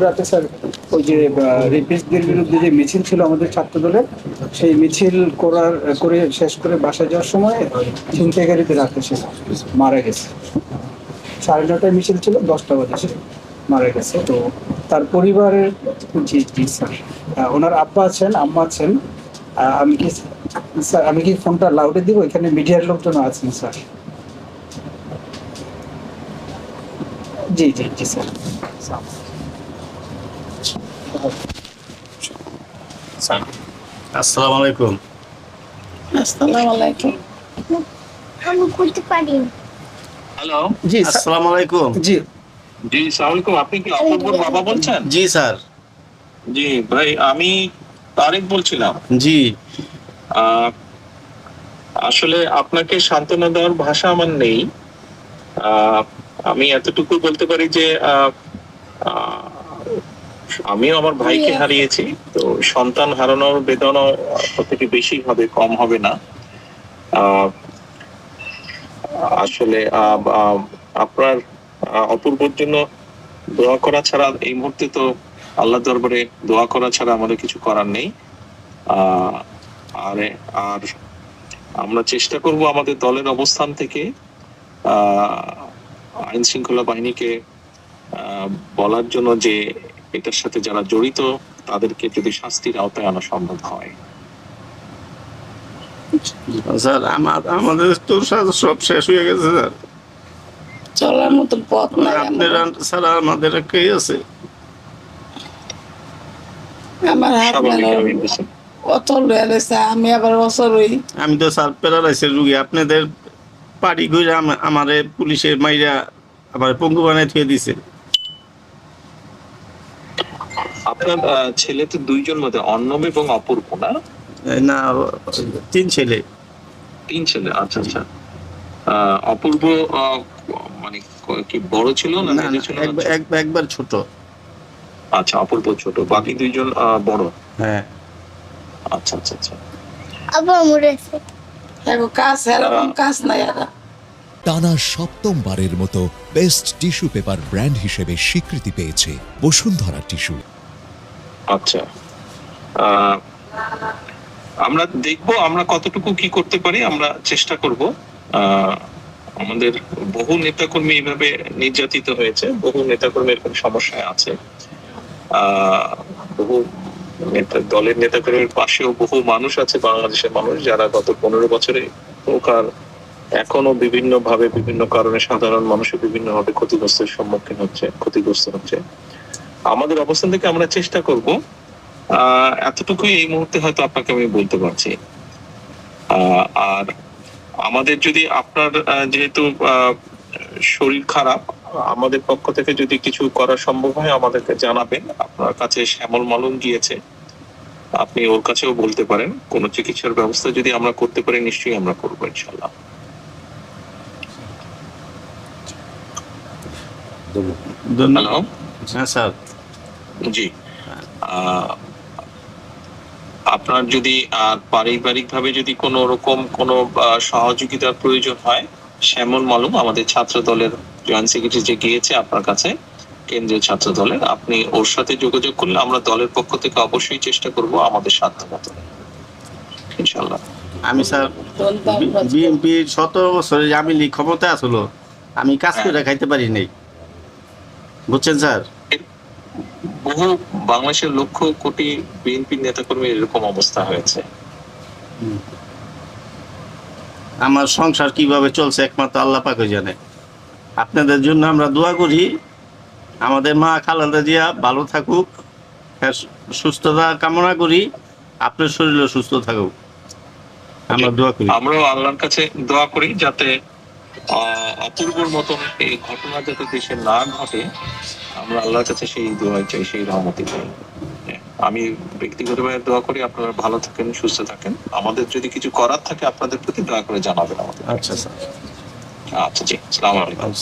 রাতে স্যার ওই যে রেপিস্টদের বিরুদ্ধে যে মিছিল ছিল আমাদের ছাত্র দলের, সেই মিছিল করে শেষ করে বাসায় যাওয়ার সময় ছিনতাইকারীদের রাতে সে মারা গেছে। 9:30টায় মিছিল ছিল, 10টা বাজে সে মারা গেছে। তো তার পরিবারের, জি জি স্যার, ওনার আব্বা আছেন, আম্মা আছেন। আমি কি স্যার, আমি কি ফোনটা লাউডে দিব? এখানে মিডিয়ার লোকজন আছেন স্যার। জি জি জি স্যার। আসসালামু আলাইকুম। আসসালামু আলাইকুম। আমি করতে পারি। হ্যালো, জি আসসালামু আলাইকুম। জি জি সালাম আলাইকুম। আপনি কি অপূর্বর বাবা বলছেন? জি স্যার। জি ভাই, আমি তারেক বলছিলাম। জি আহ, আসলে আপনাকে সান্ত্বনা দেওয়ার ভাষা আমার নেই। আহ, আমি এতটুকু বলতে পারি যে আহ, আমিও আমার ভাইকে হারিয়েছি। তো সন্তান হারানোর বেদনা থেকে বেশি হবে, কম হবে না। আহ, আসলে আপনার অপূর্বর জন্য দোয়া করা ছাড়া এই মুহূর্তে তো আল্লাহ দরবারে দোয়া করা ছাড়া আমাদের কিছু করার নেই। আহ আর আর আমরা চেষ্টা করব আমাদের দলের অবস্থান থেকে আইন শৃঙ্খলা বাহিনীকে বলার জন্য যে এটার সাথে যারা জড়িত তাদেরকে যদি শাস্তির আওতায় আনা সম্ভব হয়। স্যার, আমাদের তো সব শেষ হয়ে গেছে স্যার। চলার মতো পথ নাই। আপনারা স্যার আমাদের কে আছে? আমার হাত স্বাভাবিক, মেলার আমি বুঝছি। অচল হয়ে রয়েছে, আমি আবার অচল হই। আমি তো স্যার প্যারালাইসের রুগী। আপনাদের পার্টি ঘুরে আমারে পুলিশের মাইরা আমার পঙ্গু বানায় থুয়ে দিছে। আপনার ছেলে তো দুইজন মধ্যে, অর্ণব এবং অপূর্ব না? না, 3 ছেলে। 3 ছেলে, আচ্ছা আচ্ছা। অপূর্ব মানে কি বড় ছিল না না, মেজো ছিল? একবার ছোট। আচ্ছা, অপূর্ব ছোট, বাকি দুইজন বড়। হ্যাঁ। আচ্ছা আচ্ছা আচ্ছা। আবার মরেছে। এখন কাজ এরকম কাজ নাই আর। টানা 7ম বারের মতো বেস্ট টিস্যু পেপার ব্র্যান্ড হিসেবে স্বীকৃতি পেয়েছে বসুন্ধরা টিস্যু। আচ্ছা, আমরা দেখব আমরা কতটুকু কি করতে পারি, আমরা চেষ্টা করব। আমাদের বহু নেতাকর্মী এইভাবে নির্যাতিত হয়েছে, বহু নেতাকর্মী এরকম সমস্যায় আছে। বহু দলের নেতাকর্মীর পাশেও বহু মানুষ আছে, বাংলাদেশের মানুষ, যারা গত 15 বছরে প্রকার এখনো বিভিন্ন ভাবে বিভিন্ন কারণে সাধারণ মানুষের বিভিন্ন ভাবে ক্ষতিগ্রস্তের সম্মুখীন হচ্ছে, ক্ষতিগ্রস্ত হচ্ছে। আমাদের অবস্থান থেকে আমরা চেষ্টা করব, এতটুকুই এই মুহূর্তে হয়তো আপনাকে আমি বলতে পারছি। আর আমাদের যদি আপনার যেহেতু শরীর খারাপ, আমাদের পক্ষ থেকে যদি কিছু করা সম্ভব হয় আমাদেরকে জানাবেন। আপনার কাছে শ্যামল মালুম গিয়েছে, আপনি ওর কাছেও বলতে পারেন। কোনো চিকিৎসার ব্যবস্থা যদি আমরা করতে পারি নিশ্চয়ই আমরা করবো ইনশাল্লাহ। হ্যালো। হ্যাঁ স্যার। জি, আপনার যদি পারিবারিক ভাবে যদি কোনো রকম কোনো সহযোগিতার প্রয়োজন হয়, শ্যামল মালুম আমাদের ছাত্র দলের জয়েন্ট সেক্রেটারি যে গিয়েছে আপনার কাছে, কেন্দ্রীয় ছাত্র দলের, আপনি ওর সাথে যোগাযোগ করলে আমরা দলের পক্ষ থেকে অবশ্যই চেষ্টা করব আমাদের সাধ্যমতো ইনশাল্লাহ। আমি স্যার বিএনপি 17 বছরে আমি ক্ষমতা আসলো, আমি কাজ করে খাইতে পারি নাই, বুঝছেন স্যার। বহু বাংলাদেশের লক্ষ কোটি বিএনপি নেতাকর্মীর এরকম অবস্থা হয়েছে। আমার সংসার কিভাবে চলছে একমাত্র আল্লাহ পাকই জানে। আপনাদের জন্য আমরা দোয়া করি, আমাদের মা খালেদা জিয়া ভালো থাকুক, সুস্থতা কামনা করি, আপনার শরীরও সুস্থ থাকুক, আমরা দোয়া করি। আমরাও আল্লাহর কাছে দোয়া করি যাতে অপূর্বর মতন এই ঘটনা যাতে দেশে না ঘটে, আমরা আল্লাহর কাছে সেই দোয়া চাই, সেই রহমতি চাই। আমি ব্যক্তিগতভাবে দোয়া করি আপনারা ভালো থাকেন, সুস্থ থাকেন। আমাদের যদি কিছু করার থাকে আপনাদের প্রতি দয়া করে জানাবেন আমাদের। আচ্ছা স্যার। আচ্ছা জি, আসসালামু আলাইকুম।